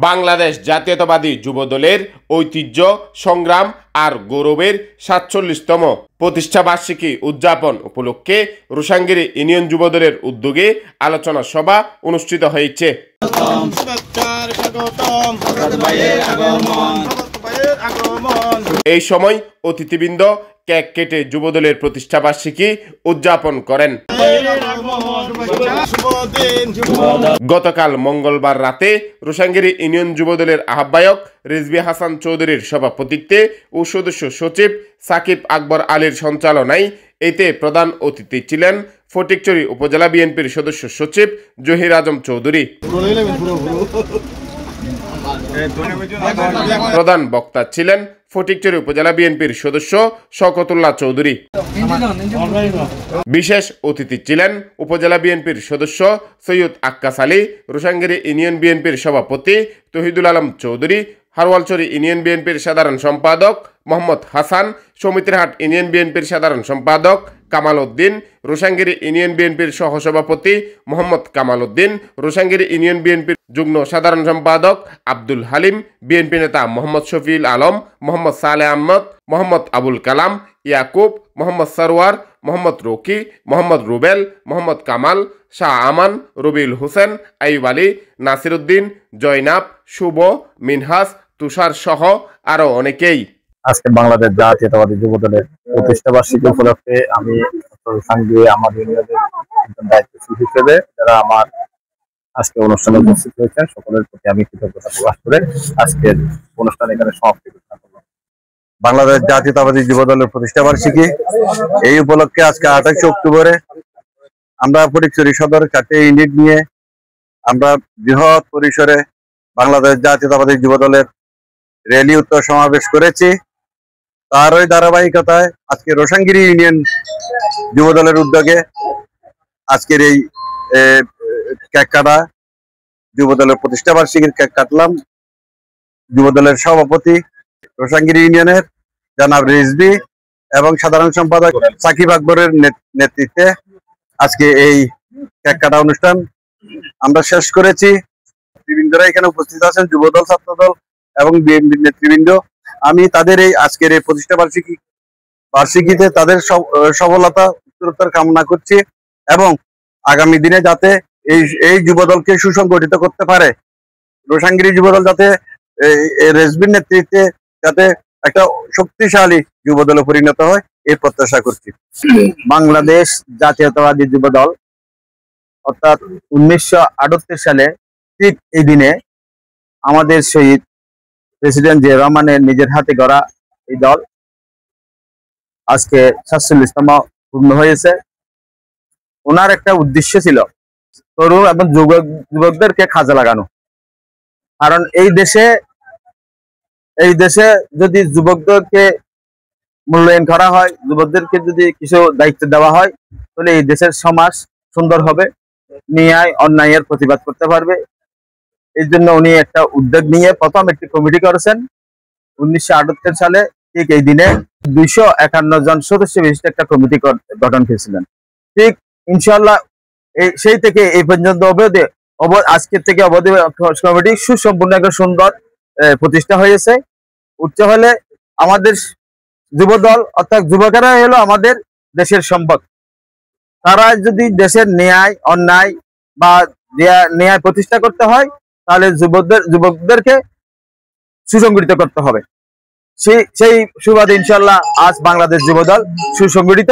বাংলাদেশ জাতীয়তাবাদী যুবদলের ঐতিহ্য, সংগ্রাম আর গৌরবের ৪৭তম প্রতিষ্ঠা বার্ষিকী উদযাপন উপলক্ষে রোশাঙ্গিরি ইউনিয়ন যুবদলের উদ্যোগে আলোচনা সভা অনুষ্ঠিত হয়েছে। এই সময় অতিথিবৃন্দ কেক কেটে যুবদলের প্রতিষ্ঠা বার্ষিকী উদযাপন করেন। গতকাল মঙ্গলবার রাতে রোশাঙ্গিরি ইউনিয়ন যুবদলের আহ্বায়ক রিজভী হাসান চৌধুরীর সভাপতিত্বে ও সদস্য সচিব সাকিব আকবর আলীর সঞ্চালনায় এতে প্রধান অতিথি ছিলেন ফটিকছড়ি উপজেলা বিএনপির সদস্য সচিব জহির আজম চৌধুরী। প্রধান বক্তা ছিলেন ফটিকছড়ি উপজেলা বিএনপির সদস্য শওকতুল্লাহ চৌধুরী। বিশেষ অতিথি ছিলেন উপজেলা বিএনপির সদস্য সৈয়দ আক্কাস আলী, রোশাঙ্গিরি ইউনিয়ন বিএনপির সভাপতি তহিদুল আলম চৌধুরী, হারওয়ালছড়ি ইউনিয়ন বিএনপির সাধারণ সম্পাদক মোহাম্মদ হাসান, সমিতিরহাট ইউনিয়ন বিএনপির সাধারণ সম্পাদক কামাল উদ্দিন, রোশাঙ্গিরি ইউনিয়ন বিএনপির সহসভাপতি মোহাম্মদ কামাল উদ্দিন, রোশাঙ্গিরি ইউনিয়ন বিএনপির যুগ্ম সাধারণ সম্পাদক আব্দুল হালিম, বিএনপি নেতা মোহাম্মদ শফিউল আলম, মোহাম্মদ সালেহ আহমদ, মোহাম্মদ আবুল কালাম, ইয়াকুব, মোহাম্মদ সরওয়ার, মোহাম্মদ রকি, মোহাম্মদ রুবেল, মোহাম্মদ কামাল, শাহ আমান, রবিউল হোসেন, আইয়ুব আলী, নাসির উদ্দিন, জয়নাব, শুভ, মিনহাস, তুষার সহ আরো অনেকেই। আজকে বাংলাদেশ জাতীয়তাবাদী যুবদলের প্রতিষ্ঠা বার্ষিকী উপলক্ষে আমি আমাদের দায়িত্বশীল হিসেবে যারা আমার আজকে অনুষ্ঠানে উপস্থিত হয়েছেন সকলের প্রতি আমি কৃতজ্ঞতা প্রকাশ করে আজকের অনুষ্ঠান এখানে সমাপ্তি ঘোষণা করলাম। বাংলাদেশ জাতীয়তাবাদী যুবদলের প্রতিষ্ঠা বার্ষিকী এই উপলক্ষে আজকে 28 অক্টোবরে আমরা ফটিকছড়ি সদর 4টে ইউনিট নিয়ে আমরা বৃহৎ পরিসরে বাংলাদেশ জাতীয়তাবাদী যুবদলের র্যালি উত্তর সমাবেশ করেছি। তার ওই ধারাবাহিকতায় আজকে রোশাঙ্গিরি ইউনিয়ন যুবদলের উদ্যোগে আজকের এই কেক কাটা যুবদলের প্রতিষ্ঠা বার্ষিকীর কেক কাটলাম। যুবদলের সভাপতি রোশাঙ্গিরি ইউনিয়নের জনাব রিজভী এবং সাধারণ সম্পাদক সাকিব আকবরের নেতৃত্বে আজকে এই কেক কাটা অনুষ্ঠান আমরা শেষ করেছি। নেতৃবৃন্দরা এখানে উপস্থিত আছেন, যুবদল, ছাত্রদল এবং বিএনপি নেতৃবৃন্দ। আমি তাদের এই আজকের এই প্রতিষ্ঠা বার্ষিকীতে তাদের সফলতা উত্তরোত্তর কামনা করছি এবং আগামী দিনে যাতে এই যুবদলকে সুসংগঠিত করতে পারে, রোশাঙ্গিরি যুবদল যাতে রেজভির নেতৃত্বে যাতে একটা শক্তিশালী যুবদলে পরিণত হয় এই প্রত্যাশা করছি। বাংলাদেশ জাতীয়তাবাদী যুবদল অর্থাৎ 1938 সালে ঠিক এই দিনে আমাদের শহীদ প্রেসিডেন্ট জিয়াউর রহমানের নিজের হাতে গড়া এই দল আজকে ৪৭তম পূর্ণ হয়েছে। ওনার একটা উদ্দেশ্য ছিল তরুণ এবং যুবকদেরকে কাজে লাগানো। কারণ এই দেশে যদি যুবকদেরকে মূল্যায়ন করা হয়, যুবকদেরকে যদি কিছু দায়িত্ব দেওয়া হয়, তাহলে এই দেশের সমাজ সুন্দর হবে, ন্যায় অন্যায়ের প্রতিবাদ করতে পারবে। এই জন্য উনি একটা উদ্যোগ নিয়ে প্রথম একটি কমিটি করেছেন 1978 সালে। ঠিক এই দিনে 251 জন সদস্য বিশিষ্ট একটা কমিটি গঠন করেছিলেন। ঠিক ইনশাআল্লাহ সেই থেকে এই পর্যন্ত আজকের থেকে অবধি কমিটি সুসম্পূর্ণ একটা সুন্দর প্রতিষ্ঠা হয়েছে। উচ্চ হলে আমাদের যুবদল অর্থাৎ যুবকেরা হলো আমাদের দেশের সম্পদ। তারা যদি দেশের ন্যায় অন্যায় বা ন্যায় প্রতিষ্ঠা করতে হয় তাহলে যুবকদেরকে সুসংগঠিত করতে হবে। সেই সুবাদে ইনশাআল্লাহ আজ বাংলাদেশ যুবদল সুসংগঠিত।